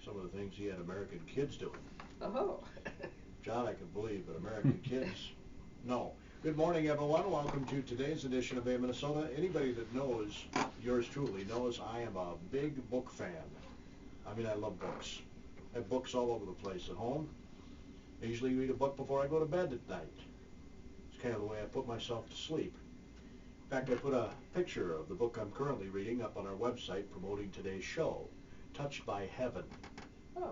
some of the things he had American kids doing. Oh. John, I can believe, but American kids, no. Good morning, everyone. Welcome to today's edition of A Minnesota. Anybody that knows, yours truly, knows I am a big book fan. I mean, I love books. I have books all over the place at home. I usually read a book before I go to bed at night. It's kind of the way I put myself to sleep. In fact, I put a picture of the book I'm currently reading up on our website promoting today's show, Touched by Heaven. Oh.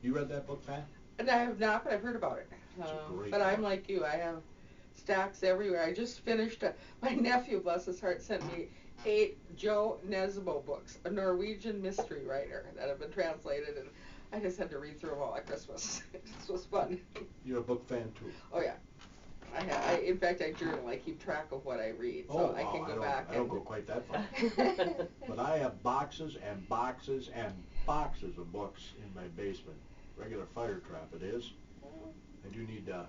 You read that book, Pat? And I have not, but I've heard about it. It's a great but book. I'm like you. I have stacks everywhere. I just finished, my nephew, bless his heart, sent me 8 Joe Nesbo books, a Norwegian mystery writer that have been translated, and I just had to read through them all at Christmas. This was fun. You're a book fan, too? Oh, yeah. In fact, I journal. I keep track of what I read, so I can go back. I don't go quite that far. But I have boxes and boxes and boxes of books in my basement. Regular fire trap it is. I do need to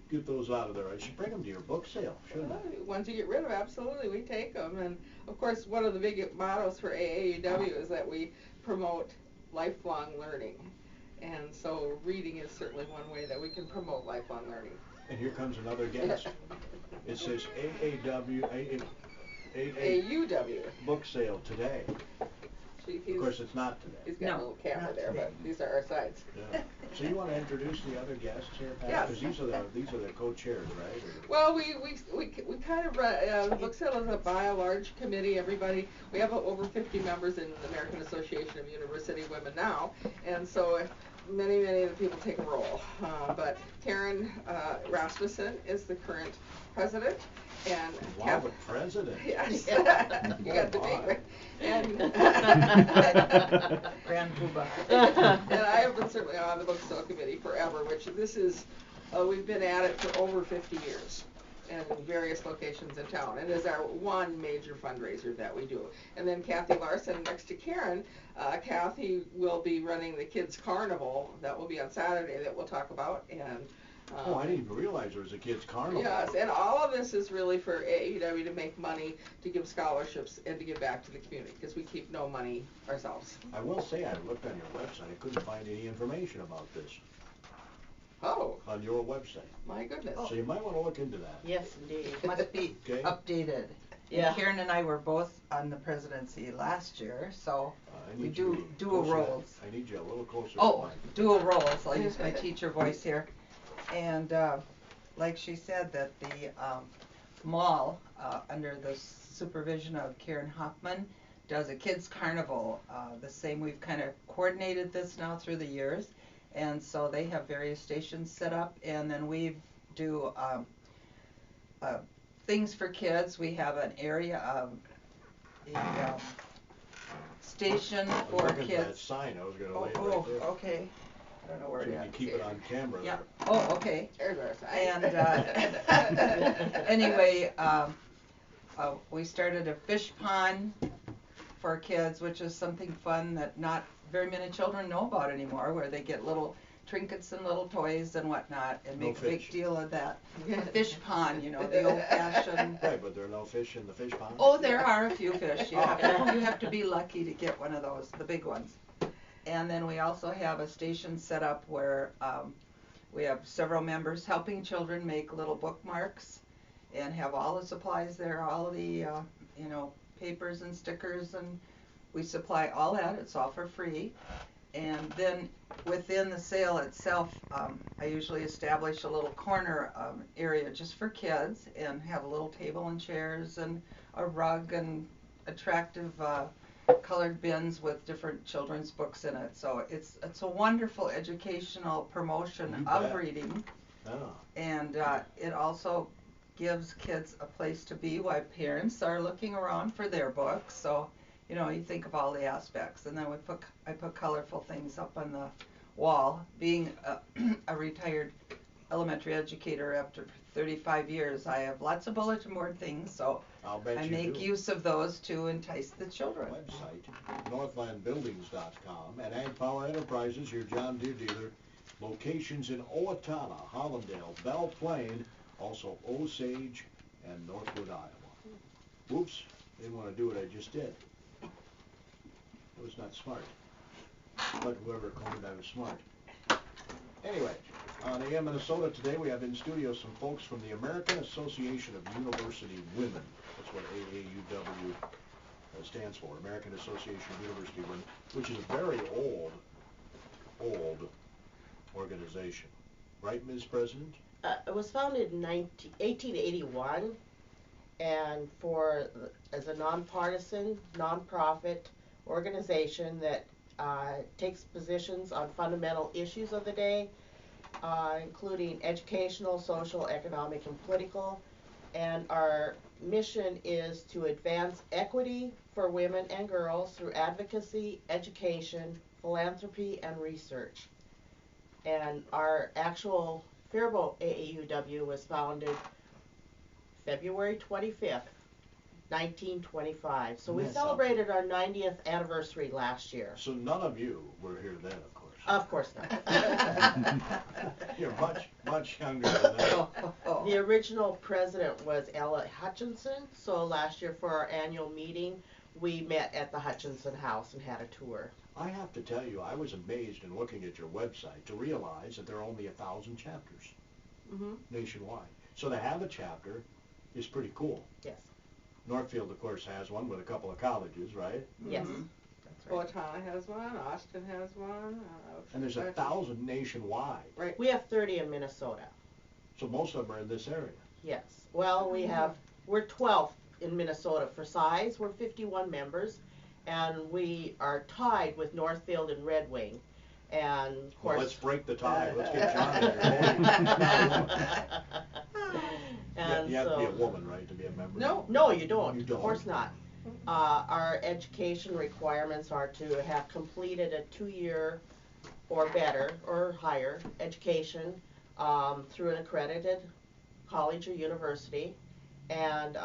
get those out of there. I should bring them to your book sale, shouldn't I? Ones you get rid of, absolutely, we take them. And of course, one of the big mottos for AAUW is that we promote lifelong learning. And so reading is certainly one way that we can promote lifelong learning. And here comes another guest. It says AAUW book sale today. Of course, it's not today. He's got a little camera there, but these are our sides. Yeah. So you want to introduce the other guests here, Pat? Yes. Because these are the co-chairs, right? Well, we kind of run, the book sale is by a large committee. Everybody, we have over 50 members in the American Association of University Women now, and so many of the people take a role. But Karen Rasmussen is the current president. And wow, the president. Yes. You got the big right. And Grand Poobah. And I have been certainly on the book sale committee forever, which this is, we've been at it for over 50 years in various locations in town, and is our one major fundraiser that we do. And then Kathy Larson, next to Karen, Kathy will be running the Kids Carnival. That will be on Saturday that we'll talk about. And oh, I didn't even realize there was a kids' carnival. Yes, and all of this is really for AAUW to make money, to give scholarships, and to give back to the community, because we keep no money ourselves. I will say, I looked on your website. I couldn't find any information about this. Oh. On your website. My goodness. So you might want to look into that. Yes, indeed. Must be updated. Yeah. And Karen and I were both on the presidency last year, so we do dual roles. I need you a little closer. Oh, dual roles. I'll use my teacher voice here. And like she said, that the mall, under the supervision of Karen Hoffman, does a kids carnival. The same, we've kind of coordinated this now through the years, and so they have various stations set up, and then we do things for kids. We have an area of a station for kids. That sign, I was going to lay it right there. Okay. I don't know where so you can keep it on camera. Yeah. There. Oh, okay. There's our sign. And anyway, we started a fish pond for kids, which is something fun that not very many children know about anymore, where they get little trinkets and little toys and whatnot, and make a big deal of that. Fish pond, you know, the old-fashioned. Right, but there are no fish in the fish pond? Oh, there are a few fish. You have to be lucky to get one of those, the big ones. And then we also have a station set up where we have several members helping children make little bookmarks, and have all the supplies there, all of the papers and stickers, and we supply all that. It's all for free. And then within the sale itself, I usually establish a little corner area just for kids, and have a little table and chairs and a rug and attractive colored bins with different children's books in it. So it's a wonderful educational promotion of reading. Oh. And it also gives kids a place to be while parents are looking around for their books. So you think of all the aspects. And then I put colorful things up on the wall. Being a retired elementary educator after 35 years, I have lots of bulletin board things, so I make use of those to entice the children. Website, northlandbuildings.com, and Ag Power Enterprises, your John Deere dealer. Locations in Owatonna, Hollandale, Belle Plaine, also Osage, and Northwood, Iowa. Oops, didn't want to do what I just did. That was not smart. But whoever claimed I was smart. Anyway, on AM Minnesota today we have in studio some folks from the American Association of University Women. That's what AAUW stands for, American Association of University Women, which is a very old organization. Right, Ms. President? It was founded in 1881, and as a nonpartisan, nonprofit organization that takes positions on fundamental issues of the day, including educational, social, economic, and political. And our mission is to advance equity for women and girls through advocacy, education, philanthropy, and research. And our actual Faribault AAUW was founded February 25th, 1925. So we celebrated our 90th anniversary last year. So none of you were here then, of course. Of course not. You're much younger than that. The original president was Ella Hutchinson, so last year for our annual meeting, we met at the Hutchinson House and had a tour. I have to tell you, I was amazed in looking at your website to realize that there are only 1,000 chapters nationwide. So to have a chapter is pretty cool. Yes. Northfield, of course, has one with a couple of colleges, right? Yes. That's right. Owatonna has one, Austin has one. And there's 1,000 nationwide. Right. We have 30 in Minnesota. So most of them are in this area. Yes. Well, we're 12th in Minnesota for size. We're 51 members, and we are tied with Northfield and Red Wing. And of course, Well, let's break the tie. Let's get John in here. and You have to be a woman, right, to be a member? No, you don't. You don't. Of course not. Our education requirements are to have completed a 2-year or better or higher education through an accredited college or university, and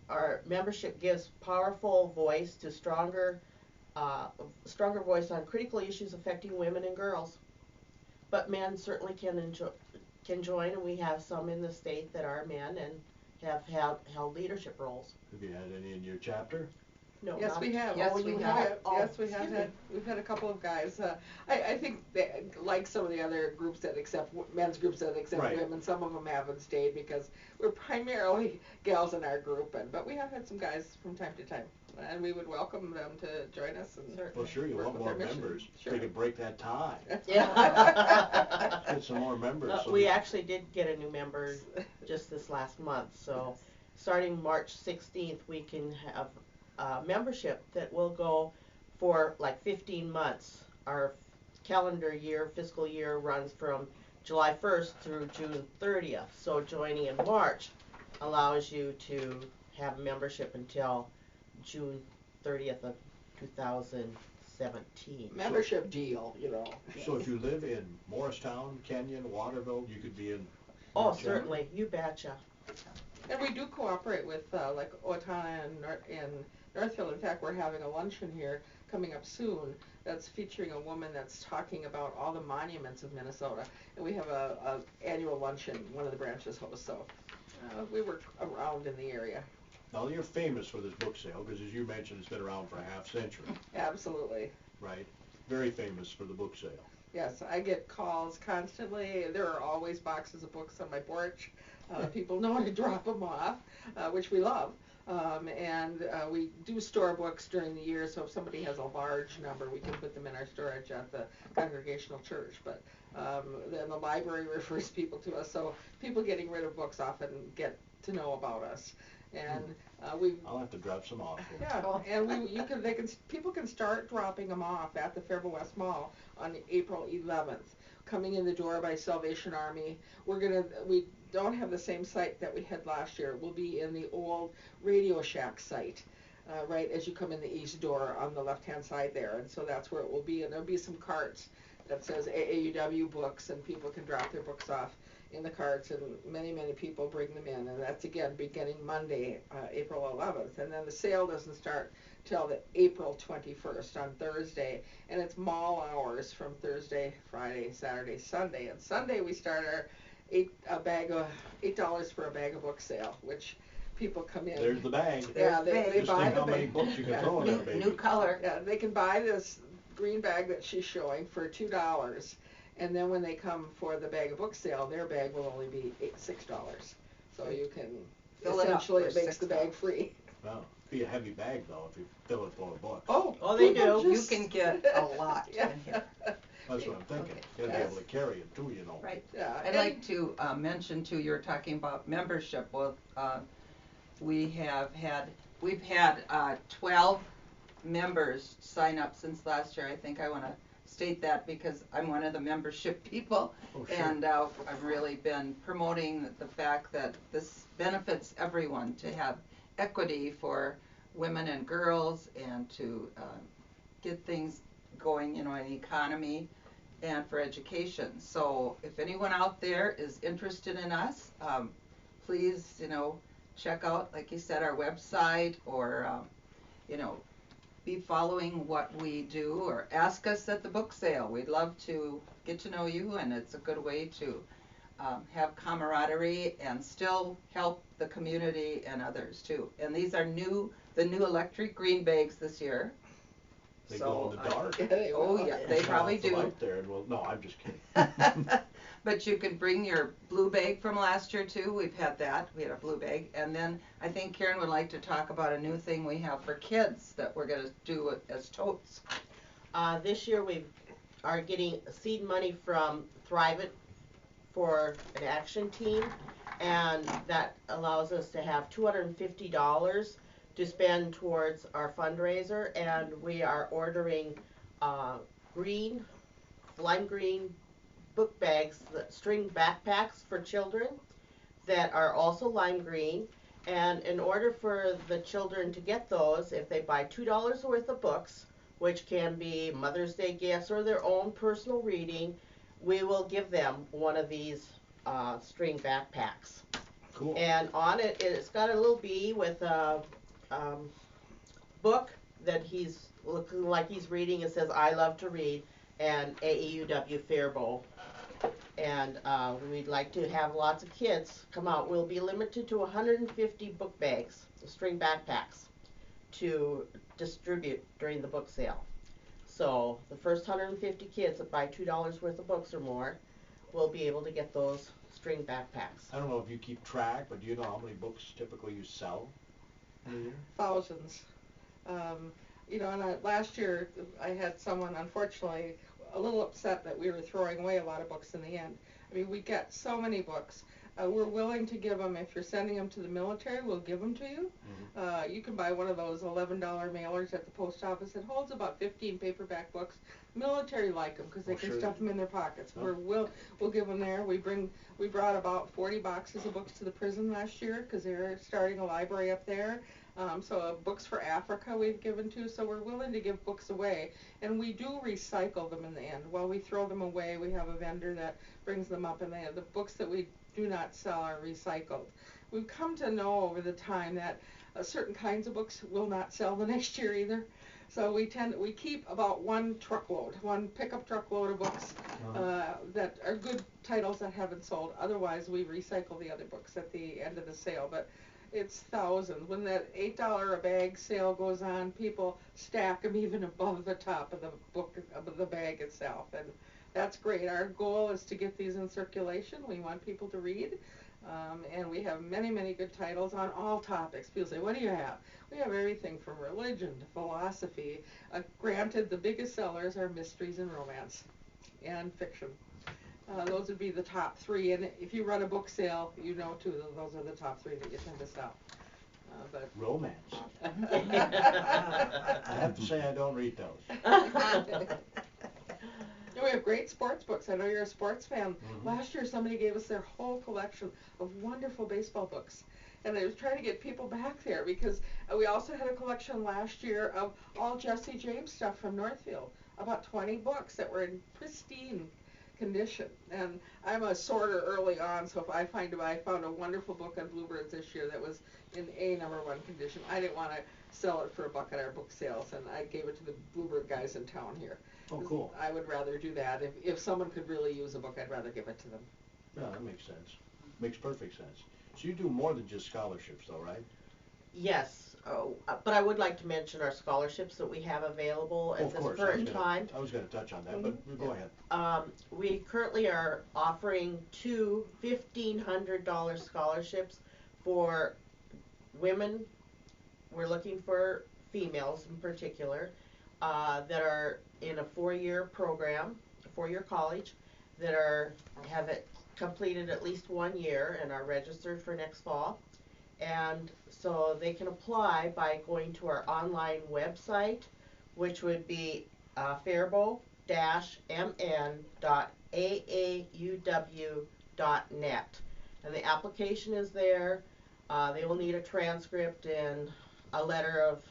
our membership gives powerful voice to stronger voice on critical issues affecting women and girls. But men certainly can join, and we have some in the state that are men and have held leadership roles. Have you had any in your chapter? No, Yes, not- we have. Yes, we have. Yes, we excuse have me. had. We've had a couple of guys. I think that, like some of the other groups that accept men's groups that accept Right. women, some of them haven't stayed because we're primarily gals in our group, but we have had some guys from time to time, and we would welcome them to join us. And Well, sure, you work want with more their mission. members. Sure. They could break that tie. Yeah. Get some more members. so We you- actually did get a new member just this last month, so starting March 16th, we can have membership that will go for like 15 months. Our fiscal year runs from July 1st through June 30th. So joining in March allows you to have membership until June 30th of 2017. Membership deal, you know. So if you live in Morristown, Kenyon, Waterville, you could be in. Oh, your chapter? certainly, you betcha. And we do cooperate with like Owatonna and Northfield. In fact, we're having a luncheon here coming up soon that's featuring a woman that's talking about all the monuments of Minnesota. And we have a annual luncheon, one of the branches hosts. So we work around in the area. Now, you're famous for this book sale because, as you mentioned, it's been around for a half century, Absolutely. right? Very famous for the book sale. Yes, I get calls constantly. There are always boxes of books on my porch. People know to drop them off, which we love. And we do store books during the year, so if somebody has a large number, we can put them in our storage at the Congregational Church. But then the library refers people to us, so people getting rid of books often get to know about us. And I'll have to drop some off. yeah, and people can start dropping them off at the Faribault West Mall on April 11th. Coming in the door by Salvation Army. We don't have the same site that we had last year. We'll be in the old Radio Shack site, right as you come in the east door on the left-hand side there, and so that's where it will be. And there'll be some carts that says AAUW books, and people can drop their books off in the carts, and many people bring them in, and that's again beginning Monday, April 11th, and then the sale doesn't start till the April 21st on Thursday, and it's mall hours from Thursday, Friday, Saturday, Sunday, and Sunday we start our $8 for a bag of book sale, which people come in. There's the bag. Yeah, they There's they Just buy think the how many bag. books you can Yeah. throw in that baby. New color. Yeah, they can buy this green bag that she's showing for $2, and then when they come for the bag of book sale, their bag will only be $6. So you can, Fill it up essentially for it makes the bag $6. free. Wow. Be a heavy bag though if you fill it full of books. Oh, they people do. You just- can get a lot Yeah. in here. That's what I'm thinking. Okay. You gotta be Yes. able to carry it too, you know. Right. Yeah. I'd like to mention too, you were talking about membership. Well, we've had 12 members sign up since last year. I think I want to state that because I'm one of the membership people. Oh, sure. And I've really been promoting the fact that this benefits everyone to have equity for women and girls and to get things going, you know, in the economy and for education. So if anyone out there is interested in us, please, you know, check out, like you said, our website or, you know, be following what we do or ask us at the book sale. We'd love to get to know you, and it's a good way to have camaraderie and still help the community and others too. And these are the new electric green bags this year. They glow in the dark. Yeah, they Oh will. yeah, they Shine probably off the do. light there and no, I'm just kidding. But you can bring your blue bag from last year too. We've had that. We had a blue bag. And then I think Karen would like to talk about a new thing we have for kids that we're going to do as totes. This year we are getting seed money from Thrive It for an action team, and that allows us to have $250 to spend towards our fundraiser, and we are ordering lime green book bags, string backpacks for children that are also lime green. And in order for the children to get those, if they buy $2 worth of books, which can be Mother's Day gifts or their own personal reading, we will give them one of these string backpacks. Cool. And on it, it's got a little bee with a book that he's looking like he's reading. It says, "I love to read," and AAUW Faribault. And we'd like to have lots of kids come out. We'll be limited to 150 book bags, string backpacks, to distribute during the book sale. So the first 150 kids that buy $2 worth of books or more will be able to get those string backpacks. I don't know if you keep track, but do you know how many books typically you sell in a year? Thousands. You know, and last year I had someone, unfortunately, a little upset that we were throwing away a lot of books in the end. I mean, we get so many books. We're willing to give them, if you're sending them to the military, we'll give them to you. Mm-hmm. You can buy one of those $11 mailers at the post office. It holds about 15 paperback books. Military like them because they can sure. stuff them in their pockets. Oh. We'll give them there. We brought about 40 boxes of books to the prison last year because they're starting a library up there. So books for Africa we've given to, so we're willing to give books away, and we do recycle them in the end. While we throw them away, we have a vendor that brings them up, and the books that we do not sell are recycled. We've come to know over the time that certain kinds of books will not sell the next year either. So we keep about one pickup truckload of books that are good titles that haven't sold. Otherwise, we recycle the other books at the end of the sale. But it's thousands. When that $8 a bag sale goes on, people stack them even above the top of the book, of the bag itself, and that's great. Our goal is to get these in circulation. We want people to read, and we have many, many good titles on all topics. People say, what do you have? We have everything from religion to philosophy. Granted, the biggest sellers are mysteries and romance and fiction. Those would be the top three, and if you run a book sale, you know too, those are the top three that you tend to sell. But Romance. I have to say I don't read those. we have great sports books. I know you're a sports fan. Mm-hmm. Last year somebody gave us their whole collection of wonderful baseball books. And I was trying to get people back there because we also had a collection last year of all Jesse James stuff from Northfield. About 20 books that were in pristine condition. And I'm a sorter early on, so if I found a wonderful book on bluebirds this year that was in A #1 condition. I didn't want to sell it for a buck at our book sales, and I gave it to the bluebird guys in town here. Oh, cool. I would rather do that. If someone could really use a book, I'd rather give it to them. Yeah, that makes sense. Makes perfect sense. So you do more than just scholarships though, right? Yes, but I would like to mention our scholarships that we have available at this current time. I was gonna touch on that, but go ahead. We currently are offering two $1,500 scholarships for women. We're looking for females in particular that are in a 4-year program, a 4-year college, that have it completed at least 1 year and are registered for next fall. And so they can apply by going to our online website, which would be faribault-mn.aauw.net. And the application is there. They will need a transcript and a letter of,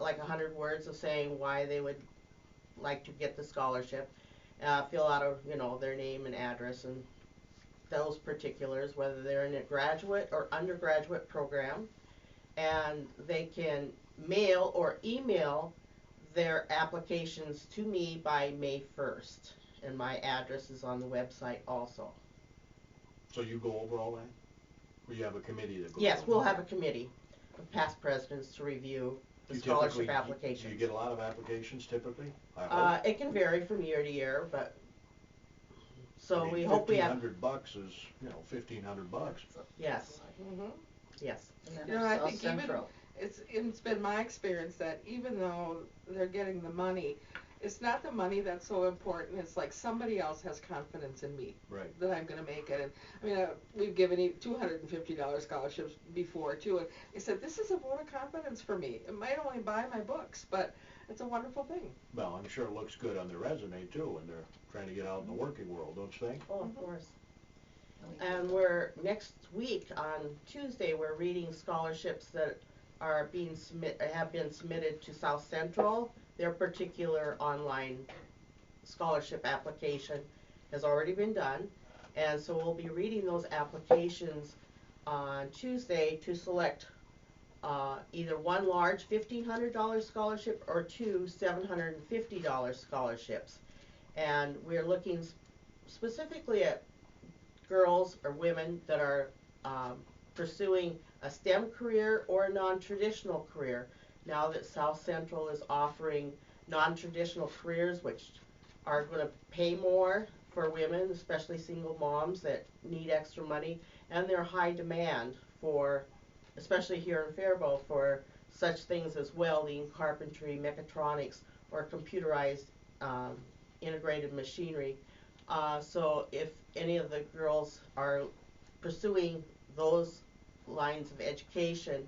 like 100 words of saying why they would like to get the scholarship. Fill out their name and address and those particulars, whether they're in a graduate or undergraduate program, and they can mail or email their applications to me by May 1st, and my address is on the website also. So you go over all that? Or you have a committee that goes Yes, over we'll that? have a committee of past presidents to review the scholarship applications. Do you get a lot of applications typically? I hope. It can vary from year to year, but so we hope we have. $1,500 is, $1,500. Yes. Mhm. Yes. I think it's been my experience that even though they're getting the money, it's not the money that's so important. It's like somebody else has confidence in me, right, that I'm going to make it. And I mean, we've given $250 scholarships before too, and they said this is a vote of confidence for me. It might only buy my books, but it's a wonderful thing. Well, I'm sure it looks good on their resume too when they're trying to get out in the working world, don't you think? Oh, of course. And next week on Tuesday, we're reading scholarships that are have been submitted to South Central. Their particular online scholarship application has already been done, and so we'll be reading those applications on Tuesday to select either one large $1,500 scholarship or two $750 scholarships. And we're looking specifically at girls or women that are pursuing a STEM career or a non-traditional career. Now that South Central is offering non-traditional careers, which are going to pay more for women, especially single moms that need extra money, and they're high demand for, especially here in Faribault, for such things as welding, carpentry, mechatronics, or computerized integrated machinery. So if any of the girls are pursuing those lines of education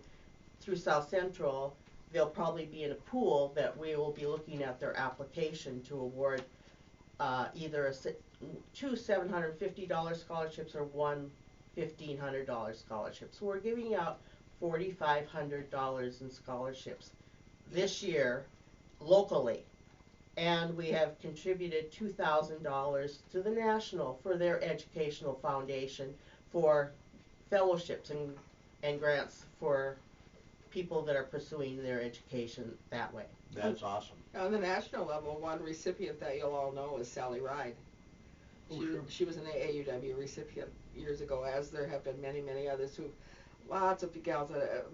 through South Central, they'll probably be in a pool that we will be looking at their application to award either two $750 scholarships or one $1,500 scholarship. So we're giving out $4,500 in scholarships this year locally. And we have contributed $2,000 to the National for their educational foundation for fellowships and grants for people that are pursuing their education that way. That's awesome. On the national level, one recipient that you'll all know is Sally Ride. She was an AAUW recipient years ago, as there have been many, many others lots of gals,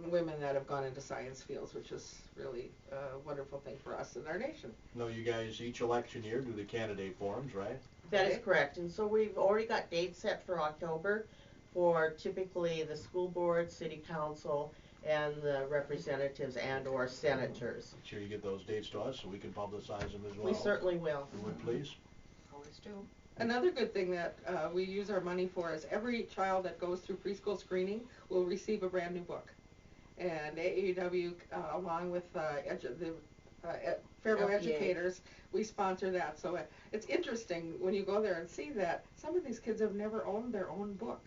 women that have gone into science fields, which is really a wonderful thing for us and our nation. No, you guys each election year do the candidate forums, right? That is correct. And so we've already got dates set for October for typically the school board, city council, and the representatives and or senators. Make sure you get those dates to us so we can publicize them as well. We certainly will. You would please? Always do. Another good thing that we use our money for is every child that goes through preschool screening will receive a brand new book. And AAUW, along with the Faribault educators, we sponsor that. So it's interesting when you go there and see that some of these kids have never owned their own book.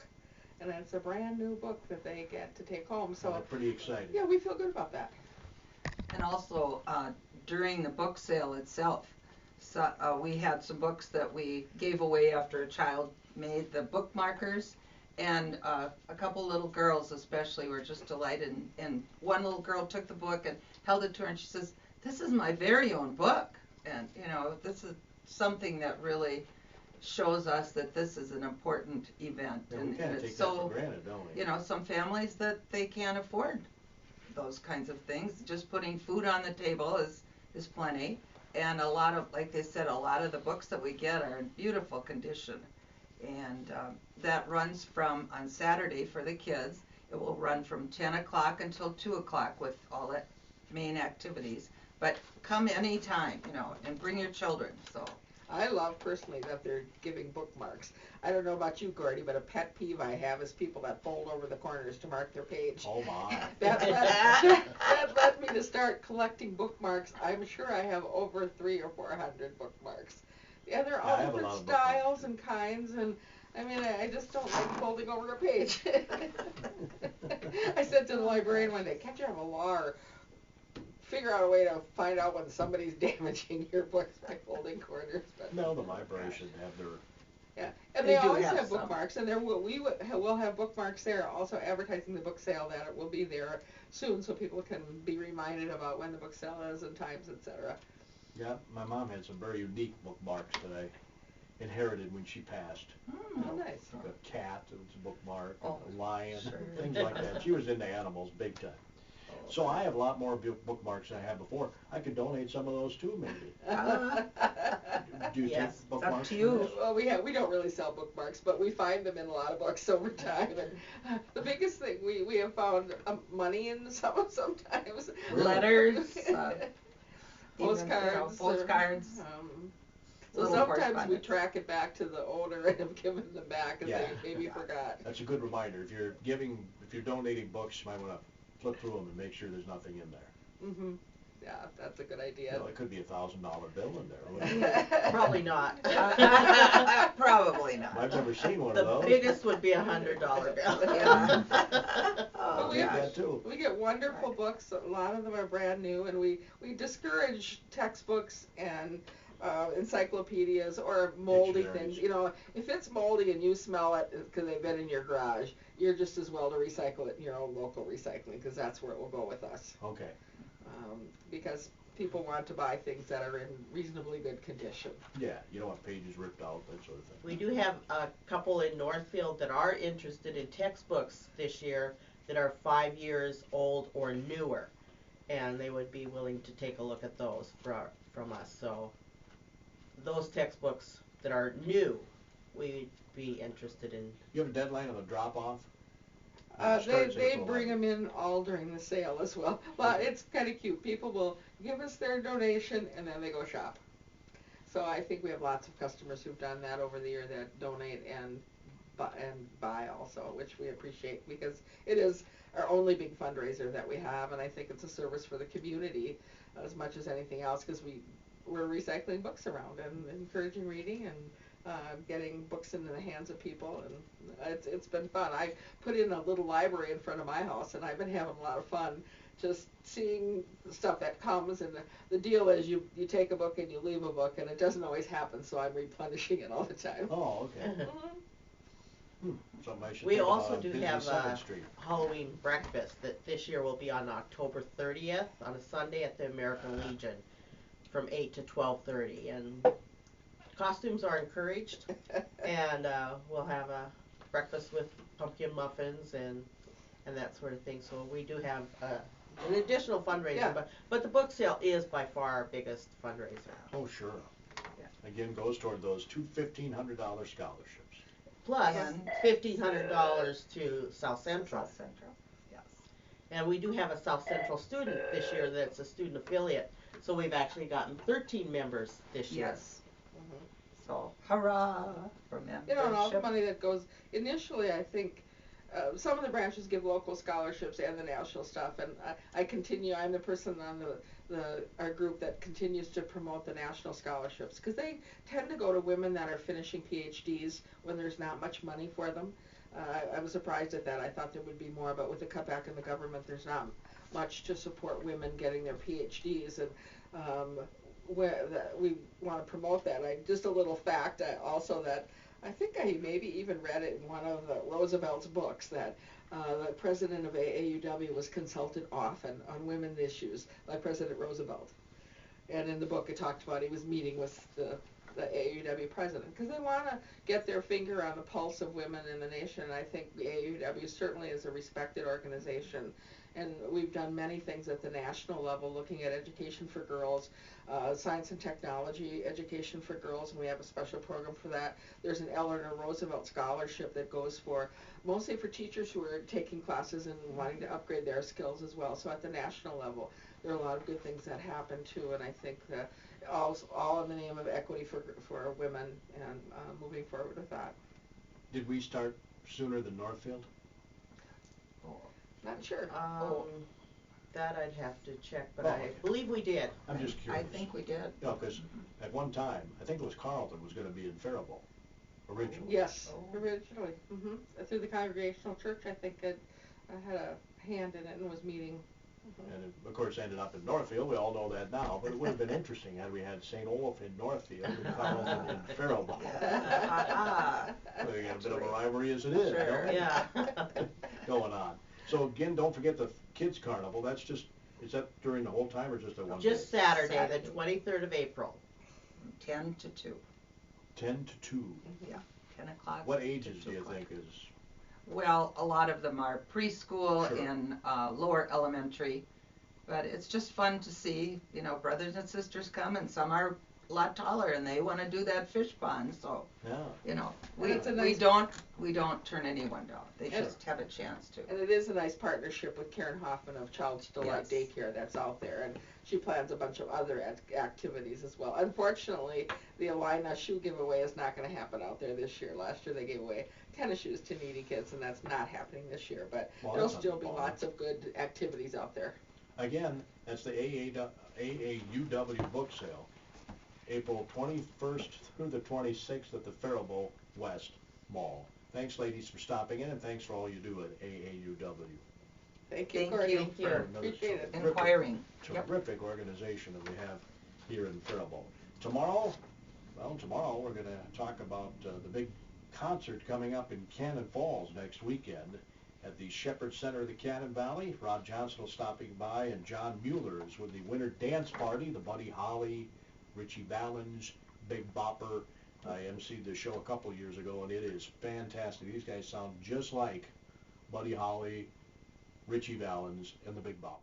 And it's a brand new book that they get to take home. So they're pretty excited. Yeah, we feel good about that. And also, during the book sale itself, so, we had some books that we gave away after a child made the bookmarkers, and a couple little girls especially were just delighted, and one little girl took the book and held it to her and she says, "This is my very own book," and this is something that really shows us that this is an important event. Yeah, we and kinda it's take that for so, granted, don't we? you know, some families that they can't afford those kinds of things. Just putting food on the table is plenty. And a lot of, like they said, a lot of the books that we get are in beautiful condition. And that runs from, on Saturday for the kids, it will run from 10 o'clock until 2 o'clock with all the main activities. But come anytime, you know, and bring your children, so. I love personally that they're giving bookmarks. I don't know about you, Gordy, but a pet peeve I have is people that fold over the corners to mark their page. Oh my. That led me to start collecting bookmarks. I'm sure I have over 300 or 400 bookmarks. Yeah, they're all I have a different lot of styles bookmarks, and kinds, and I mean, I just don't like folding over a page. I said to the librarian one day, can't you have a law or figure out a way to find out when somebody's damaging your books by folding corners? But No, the library should have their, yeah, and They they do always have have some. bookmarks, and we'll have bookmarks there, also advertising the book sale that it will be there soon, so people can be reminded about when the book sale is and times, etc. yeah, my mom had some very unique bookmarks that I inherited when she passed. Oh, nice. Like a cat, it was a bookmark, Oh, a lion, sure. things like that. She was into animals big time. So I have a lot more bookmarks than I had before. I could donate some of those too, maybe. Do you Yes, take bookmarks? to you. from this? Well, we don't really sell bookmarks, but we find them in a lot of books over time. And the biggest thing we have found money in sometimes. Really? Letters, Postcards. postcards. So Little sometimes we correspondence. track it back to the owner and have given them back because Yeah. they maybe forgot. That's a good reminder. If you're donating books, you might want to flip through them and make sure there's nothing in there. Mhm. Yeah, that's a good You idea. know, it could be $1,000 bill in there. wouldn't it? Probably not. Probably not. I've never seen one of The those. biggest would be $100 bill. Yeah. But Oh, we Get have- that too. We get wonderful books. A lot of them are brand new, and we discourage textbooks and encyclopedias or moldy Dictionaries. things. You know, if it's moldy and you smell it because they've been in your garage, you're just as well to recycle it in your own local recycling because that's where it will go with us. Okay. Because people want to buy things that are in reasonably good condition. Yeah, you don't want pages ripped out, that sort of thing. We do have a couple in Northfield that are interested in textbooks this year that are 5 years old or newer, and they would be willing to take a look at those from us. So those textbooks that are new, we'd be interested in. You have a deadline on the drop-off? They bring them in all during the sale as well. Well, it's kind of cute. People will give us their donation and then they go shop. So I think we have lots of customers who've done that over the year that donate and buy also, which we appreciate because it is our only big fundraiser that we have, and I think it's a service for the community as much as anything else because we're recycling books around and encouraging reading and getting books into the hands of people, and it's been fun. I put in a little library in front of my house, and I've been having a lot of fun just seeing the stuff that comes, and the deal is you take a book and you leave a book, and it doesn't always happen, so I'm replenishing it all the time. Oh, okay. Mhm. Something I should We think also about do busy have 7th Street. Halloween breakfast that this year will be on October 30th on a Sunday at the American Legion from 8 to 12:30, and costumes are encouraged, and we'll have a breakfast with pumpkin muffins and that sort of thing. So we do have an additional fundraiser, Yeah. but the book sale is by far our biggest fundraiser. Oh, sure. Yeah. Again, goes toward those two $1,500 scholarships. Plus And- $1,500 to South Central. South Central, yes. And we do have a South Central student this year that's a student affiliate. So we've actually gotten 13 members this year. Yes. So hurrah for membership. You know, and all the money that goes, initially, I think, some of the branches give local scholarships and the national stuff, and I'm the person on our group that continues to promote the national scholarships, because they tend to go to women that are finishing PhDs when there's not much money for them. I was surprised at that. I thought there would be more, but with the cutback in the government, there's not much to support women getting their PhDs, and we want to promote that. Just a little fact also that I think I maybe even read it in one of Roosevelt's books that the president of AAUW was consulted often on women's issues by President Roosevelt. And in the book it talked about he was meeting with the AAUW president, because they want to get their finger on the pulse of women in the nation. And I think the AAUW certainly is a respected organization, and we've done many things at the national level looking at education for girls, science and technology education for girls, and we have a special program for that. There's an Eleanor Roosevelt scholarship that goes for mostly for teachers who are taking classes and wanting to upgrade their skills as well. So at the national level there are a lot of good things that happen too, and I think that all in the name of equity for women, and moving forward with that. Did we start sooner than Northfield? Not sure. That I'd have to check, but Oh, I okay. believe we did. I'm just curious. I think we did. No, because at one time, I think it was Carlton was going to be in Faribault originally. Yes, Oh. originally. Through the Congregational Church, I think it had a hand in it and was meeting. And it, of course, ended up in Northfield. We all know that now, but it would have been interesting had we had St. Olaf in Northfield and Carlton in Faribault. We got a bit of a rivalry as it is, Sure. don't we? Yeah. Going on. So again, don't forget the Kids Carnival. That's just, is that during the whole time or just at one day? Just Saturday, the 23rd of April. 10 to 2. 10 to 2. Yeah, 10 o'clock. What to ages 2 do you o'clock. think is? Well, a lot of them are preschool Sure. and lower elementary, but it's just fun to see, you know, brothers and sisters come, and some are a lot taller and they want to do that fish pond, so, Yeah. you know, And we it's a nice- we don't turn anyone down. They And- just have a chance to. And it is a nice partnership with Karen Hoffman of Child's Delight Yes. Daycare that's out there, and she plans a bunch of other activities as well. Unfortunately, the Alina shoe giveaway is not going to happen out there this year. Last year they gave away tennis shoes to needy kids, and that's not happening this year, but Well, there'll that's still be fun. lots of good activities out there. Again, that's the AAUW book sale, April 21st through the 26th at the Faribault West Mall. Thanks, ladies, for stopping in, and thanks for all you do at AAUW. Thank you, Thank Gordy. you Thank you. For another Appreciate it. terrific- Inquiring. Yep. Terrific organization that we have here in Faribault. Tomorrow we're going to talk about the big concert coming up in Cannon Falls next weekend at the Shepherd Center of the Cannon Valley. Rod Johnson will stopping by, and John Mueller is with the Winter Dance Party, the Buddy Holly, Richie Valens, Big Bopper. I emceed the show a couple years ago, and it is fantastic. These guys sound just like Buddy Holly, Richie Valens, and the Big Bopper.